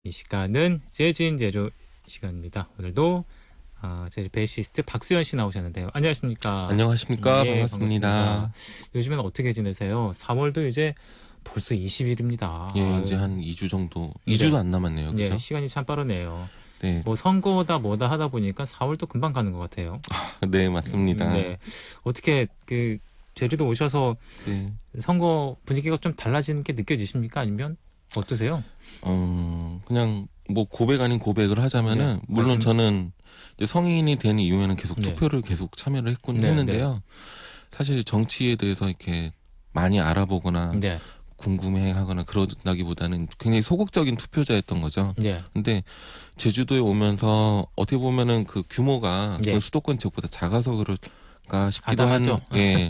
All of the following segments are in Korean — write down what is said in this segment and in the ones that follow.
이 시간은 재즈인 제조 시간입니다. 오늘도 재즈 베이시스트 박수현 씨 나오셨는데요. 안녕하십니까? 안녕하십니까? 예, 반갑습니다. 요즘에는 어떻게 지내세요? 4월도 이제 벌써 20일입니다. 예, 이제 한 2주 정도, 네. 2주도 안 남았네요. 예, 그죠? 시간이 참 빠르네요. 네. 뭐 선거다 뭐다 하다 보니까 4월도 금방 가는 것 같아요. 네, 맞습니다. 네. 어떻게 제주도 오셔서 네. 선거 분위기가 좀 달라지는 게 느껴지십니까? 아니면 어떠세요? 그냥 뭐 고백 아닌 고백을 하자면은, 네. 물론 관심- 저는 이제 성인이 된 이후에는 계속 네. 투표를 계속 참여를 네, 했는데요. 사실 정치에 대해서 이렇게 많이 알아보거나 네. 궁금해하거나 그러다기보다는 굉장히 소극적인 투표자였던 거죠. 네. 근데 제주도에 오면서 어떻게 보면은 그 규모가 네. 그 수도권 지역보다 작아서 그럴까 싶기도 아담하죠? 예.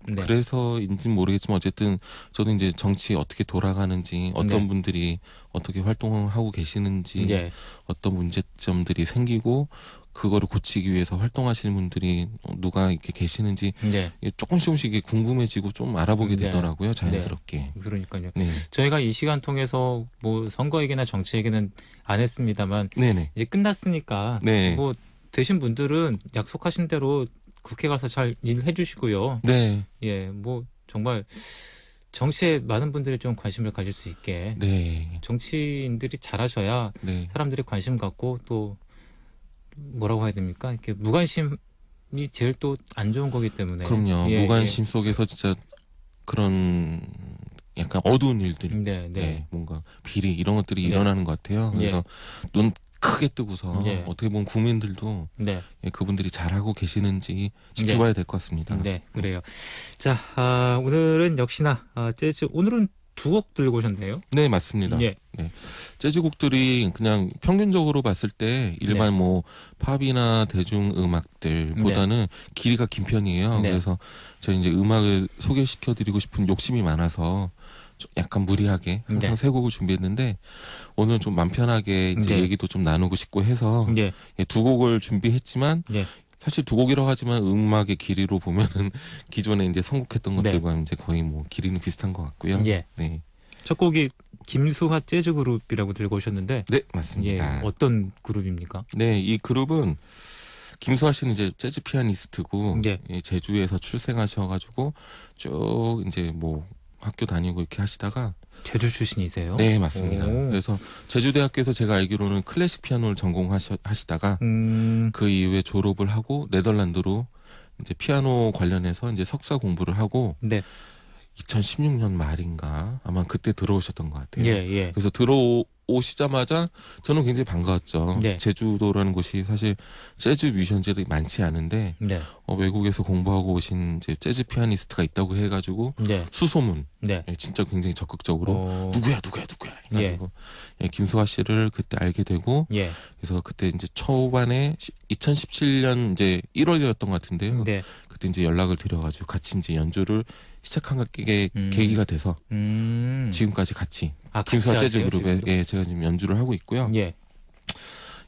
네. 그래서인지는 모르겠지만 어쨌든 저도 이제 정치 어떻게 돌아가는지 어떤 네. 분들이 어떻게 활동을 하고 계시는지 네. 어떤 문제점들이 생기고 그거를 고치기 위해서 활동하시는 분들이 누가 이렇게 계시는지 네. 조금씩 이게 궁금해지고 좀 알아보게 네. 되더라고요. 자연스럽게. 그러니까요. 네. 저희가 이 시간 통해서 뭐 선거 얘기나 정치 얘기는 안 했습니다만 네네. 이제 끝났으니까 네. 뭐 되신 분들은 약속하신 대로 국회 가서 잘 일해 주시고요. 네. 예, 뭐 정말 정치에 많은 분들이 좀 관심을 가질 수 있게 네. 정치인들이 잘하셔야 네. 사람들이 관심 갖고 또 뭐라고 해야 됩니까? 이렇게 무관심이 제일 또 안 좋은 거기 때문에. 그럼요. 예, 무관심 속에서 진짜 그런 약간 어두운 일들이 네, 네. 뭔가 비리 이런 것들이 네. 일어나는 것 같아요. 그래서 눈 크게 뜨고서 예. 어떻게 보면 국민들도 네. 그분들이 잘하고 계시는지 지켜봐야 될 것 같습니다. 네, 그래요. 자, 오늘은 역시나 재즈 오늘은 두 곡 들고 오셨네요. 네, 맞습니다. 예. 재즈곡들이 그냥 평균적으로 봤을 때 일반 네. 뭐 팝이나 대중음악들보다는 길이가 긴 편이에요. 네. 그래서 저희 이제 음악을 소개시켜드리고 싶은 욕심이 많아서 좀 약간 무리하게 항상 네. 세 곡을 준비했는데 오늘 좀 맘 편하게 이제 네. 얘기도 좀 나누고 싶고 해서 예. 두 곡을 준비했지만 예. 사실 두 곡이라고 하지만 음악의 길이로 보면은 기존에 이제 선곡했던 네. 것들과 이제 거의 뭐 길이는 비슷한 것 같고요. 예. 네, 첫 곡이 김수하 재즈 그룹이라고 들고 오셨는데 네 예, 맞습니다. 어떤 그룹입니까? 네, 이 그룹은 김수아 씨는 이제 재즈 피아니스트고 네. 제주에서 출생하셔가지고 쭉 이제 뭐 학교 다니고 이렇게 하시다가 제주 출신이세요? 네 맞습니다. 오. 그래서 제주대학교에서 제가 알기로는 클래식 피아노를 전공하시다가 그 이후에 졸업을 하고 네덜란드로 이제 피아노 관련해서 이제 석사 공부를 하고 네. 2016년 말인가 아마 그때 들어오셨던 것 같아요. 예, 예. 그래서 들어오시자마자 저는 굉장히 반가웠죠. 네. 제주도라는 곳이 사실 재즈 뮤지션들이 많지 않은데 네. 외국에서 공부하고 오신 이제 재즈 피아니스트가 있다고 해가지고 네. 수소문 네. 진짜 굉장히 적극적으로 어, 누구야 해가지고 김수아 씨를 그때 알게 되고 예. 그래서 그때 이제 초반에 2017년 이제 1월이었던 것 같은데요. 네. 그때 이제 연락을 드려가지고 같이 이제 연주를 시작한 게 계기가 돼서 지금까지 같이 김수아 같이 재즈 하세요, 그룹에 지금도? 제가 지금 연주를 하고 있고요. 예.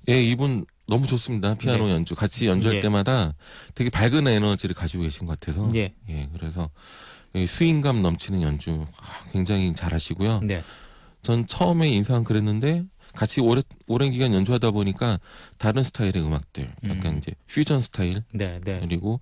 이분 너무 좋습니다. 피아노 네. 연주 같이 연주할 예. 때마다 되게 밝은 에너지를 가지고 계신 것 같아서 예. 그래서 스윙감 넘치는 연주 굉장히 잘하시고요. 네. 전 처음에 인상은 그랬는데 같이 오랜 기간 연주하다 보니까 다른 스타일의 음악들, 약간 이제 퓨전 스타일 네. 네. 그리고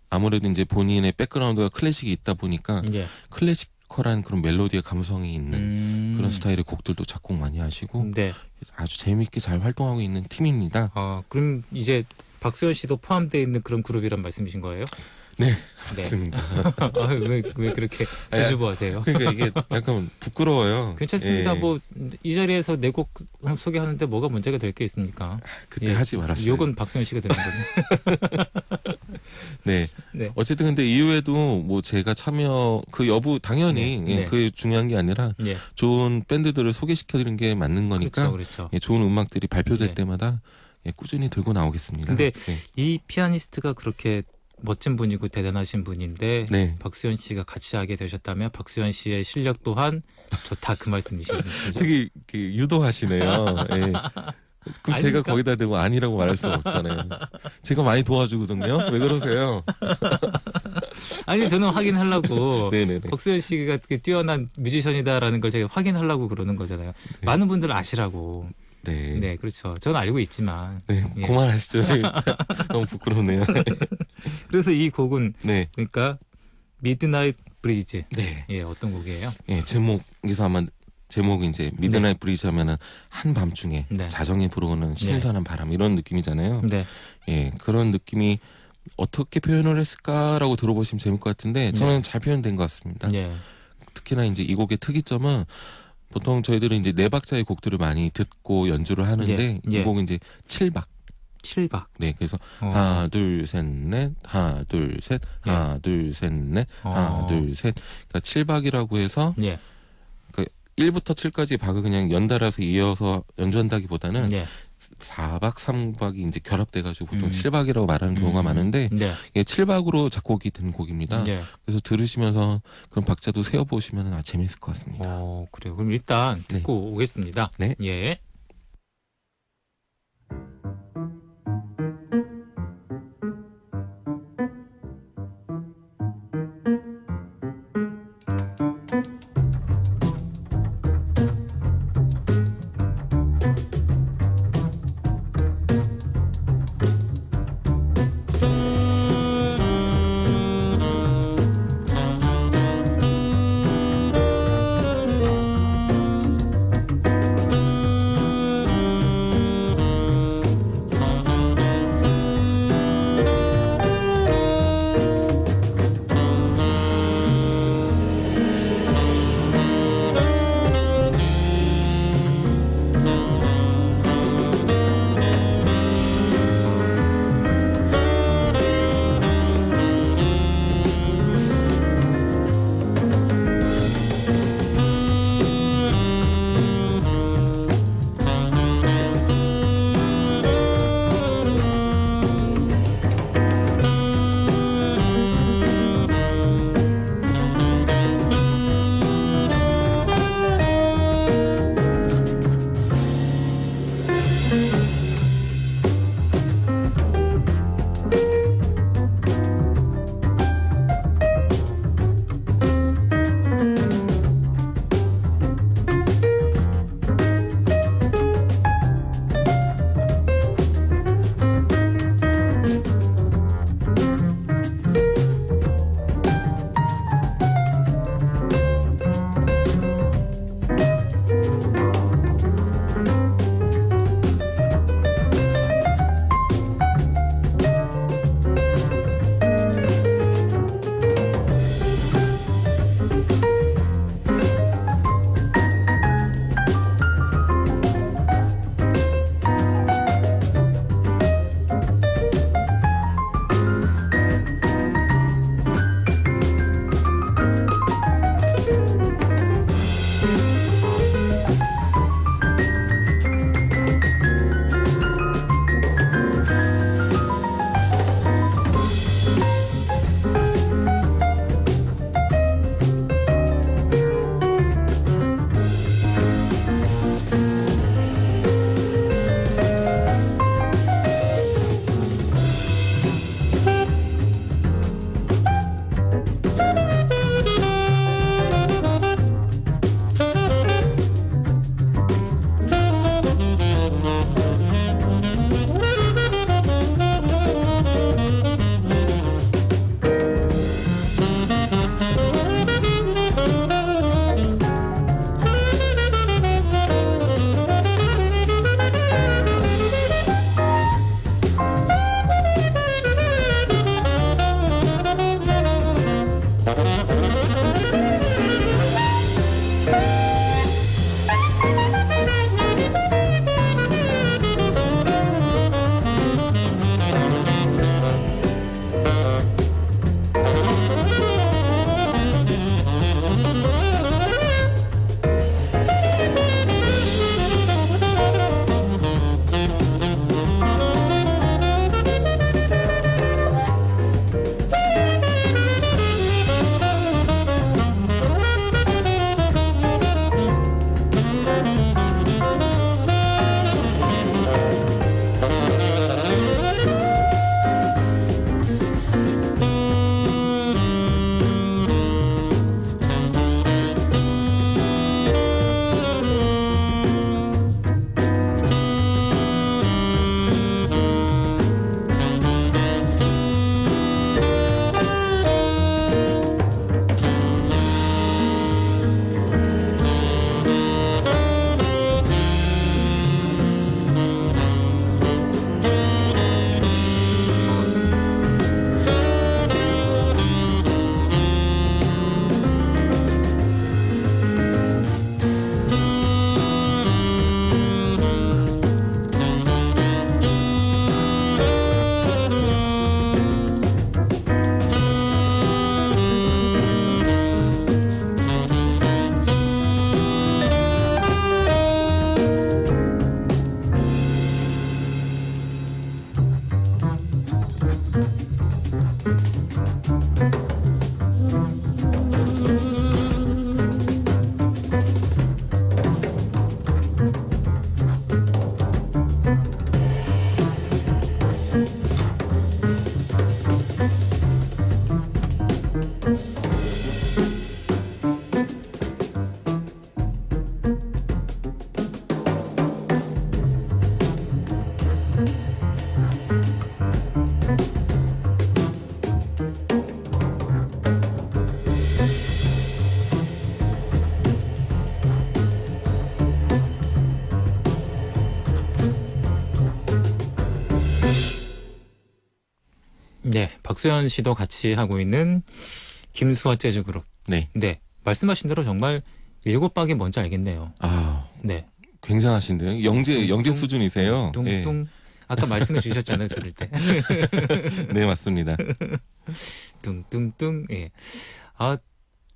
아무래도 이제 본인의 백그라운드가 클래식이 있다 보니까 예. 클래시컬한 그런 멜로디의 감성이 있는 그런 스타일의 곡들도 작곡 많이 하시고 네. 아주 재미있게 잘 활동하고 있는 팀입니다. 그럼 이제 박수현 씨도 포함되어 있는 그런 그룹이란 말씀이신 거예요? 네, 네. 맞습니다. 왜 그렇게 수줍어하세요? 그러니까 이게 약간 부끄러워요. 괜찮습니다. 예. 뭐 이 자리에서 내 곡 소개하는데 뭐가 문제가 될 게 있습니까? 그때 예. 하지 말았어요. 욕은 박수현 씨가 되는 거죠. 네. 네. 어쨌든 근데 이후에도 뭐 제가 참여 그 여부 당연히 네. 네. 그게 중요한 게 아니라 예. 좋은 밴드들을 소개시켜드리는 게 맞는 거니까 그렇죠. 좋은 음악들이 발표될 네. 때마다 꾸준히 들고 나오겠습니다. 근데 네. 이 피아니스트가 그렇게 멋진 분이고 대단하신 분인데 네. 박수현 씨가 같이 하게 되셨다면 박수현 씨의 실력 또한 좋다 그 말씀이시죠? 되게 유도하시네요. 예. 그럼 제가 아닙니까? 거기다 대고 아니라고 말할 수 없잖아요. 제가 많이 도와주거든요. 왜 그러세요? 아니 저는 확인하려고 네네네. 박수현 씨가 그 뛰어난 뮤지션이다라는 걸 제가 확인하려고 그러는 거잖아요. 네. 많은 분들 아시라고. 네. 네, 그렇죠. 저는 알고 있지만. 네. 예. 그만하시죠. 너무 부끄럽네요. 그래서 이 곡은 네. 그러니까 미드나잇 브리즈. 네. 예, 어떤 곡이에요? 예, 제목에서 아마 제목이 이제 미드나잇 브리즈 하면은 한밤중에 네. 자정에 불어오는 신선한 바람 이런 느낌이잖아요. 네. 예, 그런 느낌이 어떻게 표현을 했을까라고 들어보시면 재밌을 것 같은데 저는 잘 표현된 것 같습니다. 예. 특히나 이제 이 곡의 특이점은 보통 저희들은 이제 네 박자의 곡들을 많이 듣고 연주를 하는데 예. 이 곡은 이제 7박. 7박. 네, 그래서 어. 하나, 둘, 셋, 넷, 하나, 둘, 셋, 예. 하나, 둘, 셋, 넷, 하나, 둘, 셋. 그러니까 7박이라고 해서 예. 1부터 7까지 박을 그냥 연달아서 이어서 연주한다기보다는 예. 4박, 3박이 이제 결합돼가지고 보통 7박이라고 말하는 경우가 많은데 네. 이게 7박으로 작곡이 된 곡입니다. 예. 그래서 들으시면서 그런 박자도 세어보시면 재밌을 것 같습니다. 그래요. 그럼 일단 듣고 오겠습니다. 네. 예. 네, 박수현 씨도 같이 하고 있는 김수화 재즈 그룹. 네. 네, 말씀하신 대로 정말 7박이 뭔지 알겠네요. 아, 네, 굉장하신데요. 영재 수준이세요. 예. 둥둥. 아까 말씀해 주셨잖아요, 들을 때. 네, 맞습니다. 둥둥둥. 예. 아,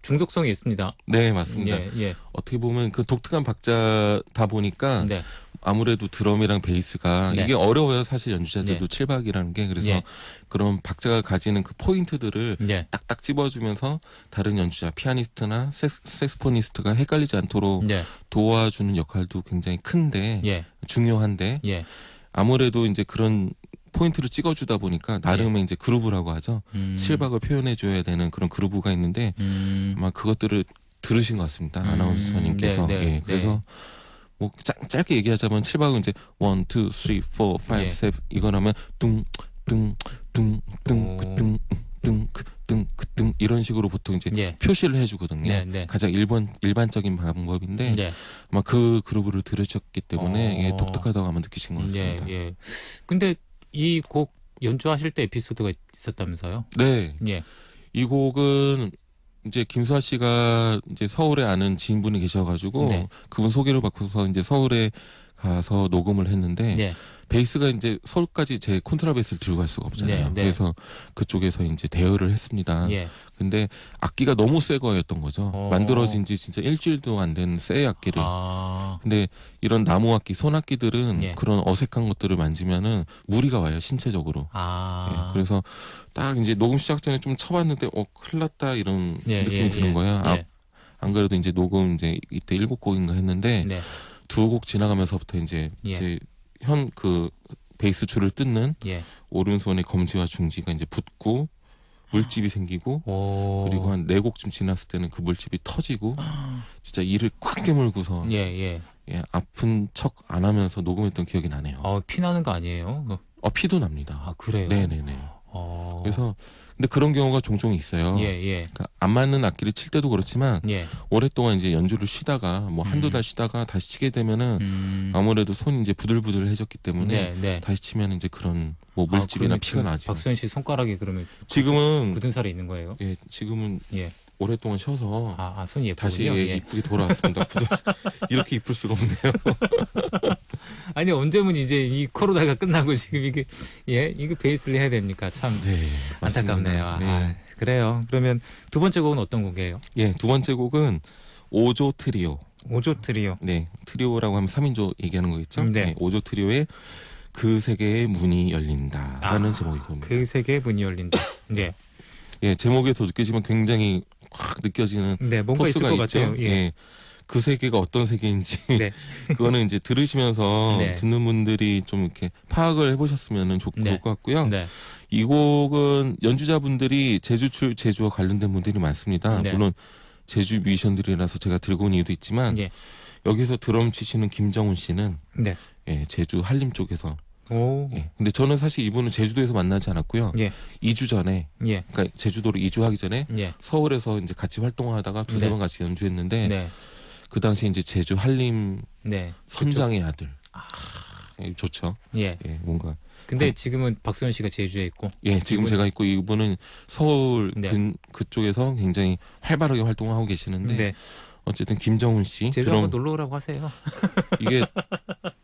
중독성이 있습니다. 네, 맞습니다. 예, 예. 어떻게 보면 그 독특한 박자다 보니까 네, 아무래도 드럼이랑 베이스가 네. 이게 어려워요. 사실 연주자들도 네. 칠박이라는 게. 그래서 예. 그런 박자가 가지는 그 포인트들을 예, 딱딱 집어주면서 다른 연주자, 피아니스트나 색스포니스트가 헷갈리지 않도록 예, 도와주는 역할도 굉장히 큰데 예, 중요한데 예. 아무래도 이제 그런 포인트를 찍어주다 보니까 나름의 이제 그루브라고 하죠. 칠박을 표현해줘야 되는 그런 그루브가 있는데 아마 그것들을 들으신 것 같습니다. 아나운서님께서. 네, 네, 예, 그래서 뭐 짧게 얘기하자면 칠박은 이제 1, 2, 3, 4, 5, 예. 7 이거라면 뚱뚱뚱뚱뚱뚱뚱뚱 이런 식으로 보통 이제 예. 표시를 해주거든요. 네, 네. 가장 일반적인 방법인데 예. 아마 그 그루브를 들으셨기 때문에 이게 어. 독특하다고 아마 느끼신 것 예, 같습니다. 예. 근데 이 곡 연주하실 때 에피소드가 있었다면서요? 네, 예. 이 곡은 이제 김수아 씨가 이제 서울에 아는 지인분이 계셔가지고 네. 그분 소개를 받고서 이제 서울에 가서 녹음을 했는데 네. 베이스가 이제 서울까지 제 콘트라베이스를 들고 갈 수가 없잖아요. 네, 네. 그래서 그쪽에서 이제 대여를 했습니다. 예. 근데 악기가 너무 새 거였던 거죠. 어. 만들어진 지 진짜 일주일도 안 된 새 악기를. 아. 근데 이런 나무 악기, 손 악기들은 예. 그런 어색한 것들을 만지면은 무리가 와요, 신체적으로. 아. 예, 그래서 딱 이제 녹음 시작 전에 좀 쳐봤는데 큰일 났다 이런 예, 느낌이 예, 드는 예. 거예요. 예. 안 그래도 이제 녹음 이제 이때 7곡인가 했는데 네. 2곡 지나가면서부터 이제 예. 제 현 그 베이스 줄을 뜯는 예. 오른손의 검지와 중지가 이제 붙고 물집이 생기고 오. 그리고 한 4곡쯤 지났을 때는 그 물집이 터지고 진짜 이를 꽉 깨물고서 예, 예. 예, 아픈 척 안 하면서 녹음했던 기억이 나네요. 피 나는 거 아니에요? 피도 납니다. 아, 그래요? 네네네. 어. 그래서 근데 그런 경우가 종종 있어요. 예, 예. 그러니까 안 맞는 악기를 칠 때도 그렇지만 예. 오랫동안 이제 연주를 쉬다가 뭐 한두 달 쉬다가 다시 치게 되면은 아무래도 손이 이제 부들부들해졌기 때문에 네, 네. 다시 치면 이제 그런 뭐 물집이나 그러면 피가 지금 나죠. 박수현 씨 손가락에 그러면 지금은 굳은 살이 있는 거예요? 예, 지금은 예. 오랫동안 쉬어서 손이 예쁘군요. 다시 예. 이쁘게 돌아왔습니다. 이렇게 이쁠 수가 없네요. 아니 언제면 이제 이 코로나가 끝나고 지금 이게 이거 베이스를 해야 됩니까? 참 네, 안타깝네요. 맞습니다. 네. 그래요. 그러면 두 번째 곡은 어떤 곡이에요? 예, 두 번째 곡은 오조 트리오. 오조 트리오. 네, 트리오라고 하면 3인조 얘기하는 거겠죠? 네. 오조 트리오의 그 세계의 문이 열린다라는 제목이겁니다. 그 세계의 문이 열린다. 네. 예, 제목에서 느끼지만 굉장히 확 느껴지는 네, 뭔가 있을 포스가 것 있죠. 같아요. 예. 그 세계가 어떤 세계인지 네. 그거는 이제 들으시면서 네. 듣는 분들이 좀 이렇게 파악을 해보셨으면 좋을 네. 것 같고요. 네. 이 곡은 연주자분들이 제주와 관련된 분들이 많습니다. 네. 물론 제주 뮤지션들이라서 제가 들고 온 이유도 있지만 예. 여기서 드럼 치시는 김정훈 씨는 네. 예, 제주 한림 쪽에서 오. 예. 근데 저는 사실 이분은 제주도에서 만나지 않았고요. 예. 2주 전에 예. 그러니까 제주도로 이주하기 전에 예. 서울에서 이제 같이 활동하다가 두세 네. 번 같이 연주했는데 네. 그 당시 이제 제주 한림 네. 선장의 아들. 좋죠. 예. 예, 뭔가 근데 지금은 박수현 씨가 제주에 있고. 예, 지금 제가 있고 이분은 서울 네. 그쪽에서 굉장히 활발하게 활동하고 계시는데 네. 어쨌든 김정훈 씨 제주 한번 놀러 오라고 하세요.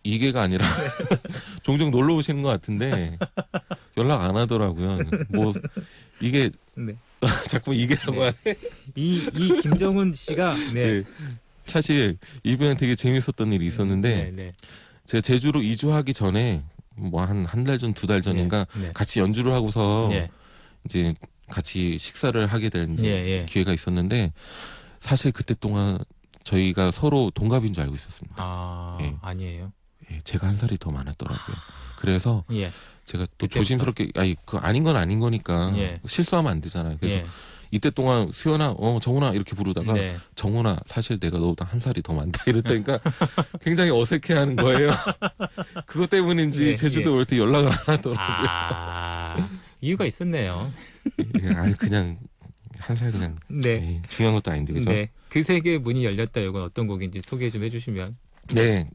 이게가 아니라 종종 놀러 오시는 것 같은데 연락 안 하더라고요. 뭐 이게 네. 자꾸 이게라고 네. 하네. 이 김정훈 씨가 네. 네. 사실 이번에 되게 재밌었던 일이 있었는데 네, 네. 제가 제주로 이주하기 전에 뭐 한 달 전, 2달 전인가 네. 같이 연주를 하고서 예. 이제 같이 식사를 하게 된 이제 예. 기회가 있었는데 사실 그때 동안 저희가 서로 동갑인 줄 알고 있었습니다. 예. 아니에요. 예, 제가 한 살이 더 많았더라고요. 그래서 예. 제가 또 그때부터. 조심스럽게 그 아닌 건 아닌 거니까 예. 실수하면 안 되잖아요. 그래서 예. 이때 동안 수연아, 정훈아 이렇게 부르다가 네. 정훈아 사실 내가 너보다 한 살이 더 많다 이랬다니까 굉장히 어색해하는 거예요. 그것 때문인지 네, 제주도 예. 올 때 연락을 안 하더라고요. 이유가 있었네요. 아니 그냥 한 살 그냥 네. 에이, 중요한 것도 아닌데 그죠? 네. 그 세계의 문이 열렸다. 이건 어떤 곡인지 소개 좀 해주시면. 네,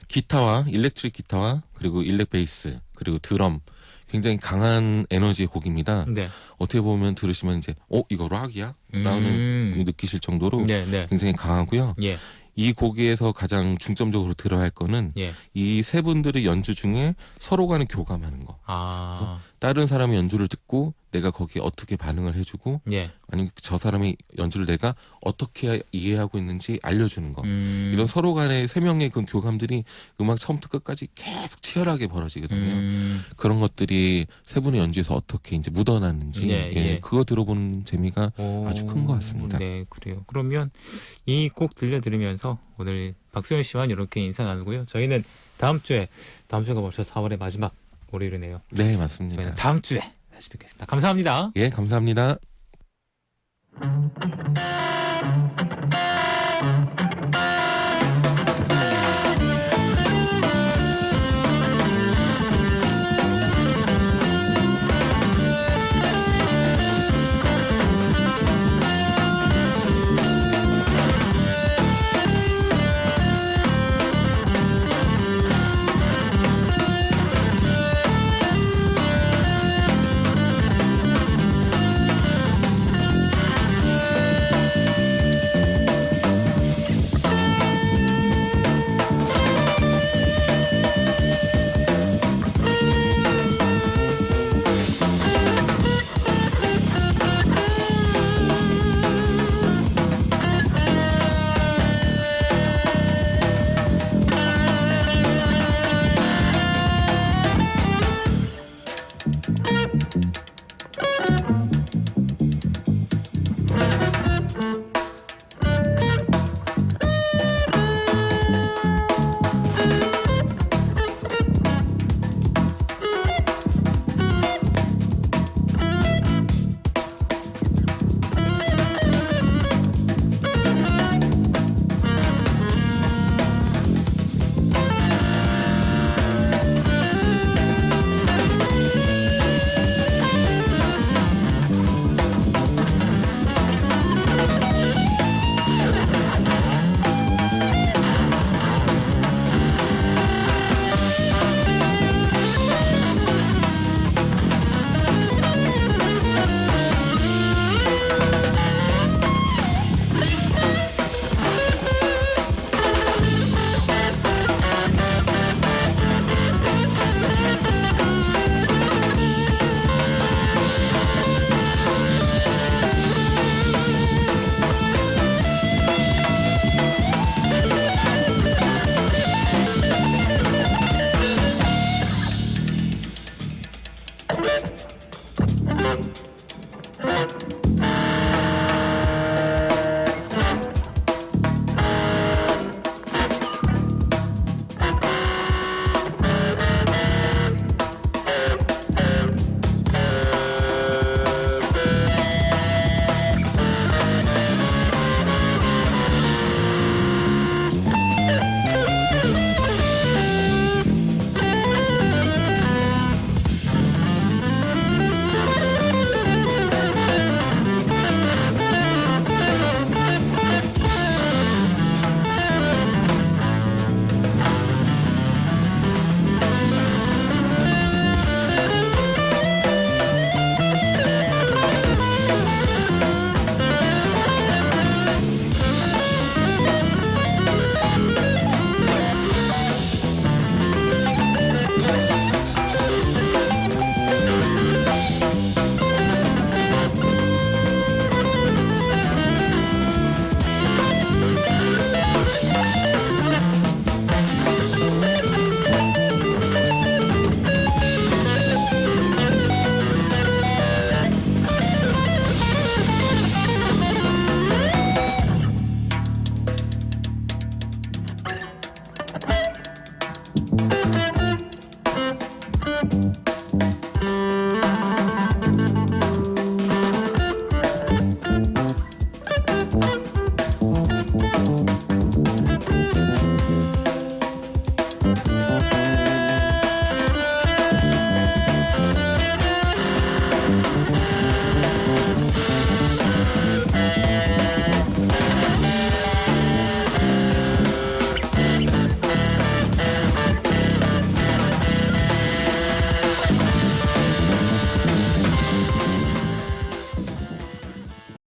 기타와 일렉트릭 기타와 그리고 일렉 베이스 그리고 드럼 굉장히 강한 에너지의 곡입니다. 네. 어떻게 보면 들으시면 이제 이거 락이야? 라는 느끼실 정도로 네, 네. 굉장히 강하고요. 예. 이 곡에서 가장 중점적으로 들어야 할 거는 예. 이 세 분들의 연주 중에 서로 간에 교감하는 거. 아. 다른 사람의 연주를 듣고 내가 거기에 어떻게 반응을 해주고 예. 아니면 저 사람의 연주를 내가 어떻게 이해하고 있는지 알려주는 거. 이런 서로 간의 세 명의 그 교감들이 음악 처음부터 끝까지 계속 치열하게 벌어지거든요. 그런 것들이 세 분의 연주에서 어떻게 이제 묻어나는지 예, 예. 그거 들어보는 재미가 아주 큰 것 같습니다. 네, 그래요. 그러면 이 곡 들려드리면서 오늘 박수현 씨와 이렇게 인사 나누고요. 저희는 다음 주가 벌써 4월의 마지막 월요일이네요. 네, 맞습니다. 저희는 다음 주에 다시 뵙겠습니다. 감사합니다. 예, 감사합니다.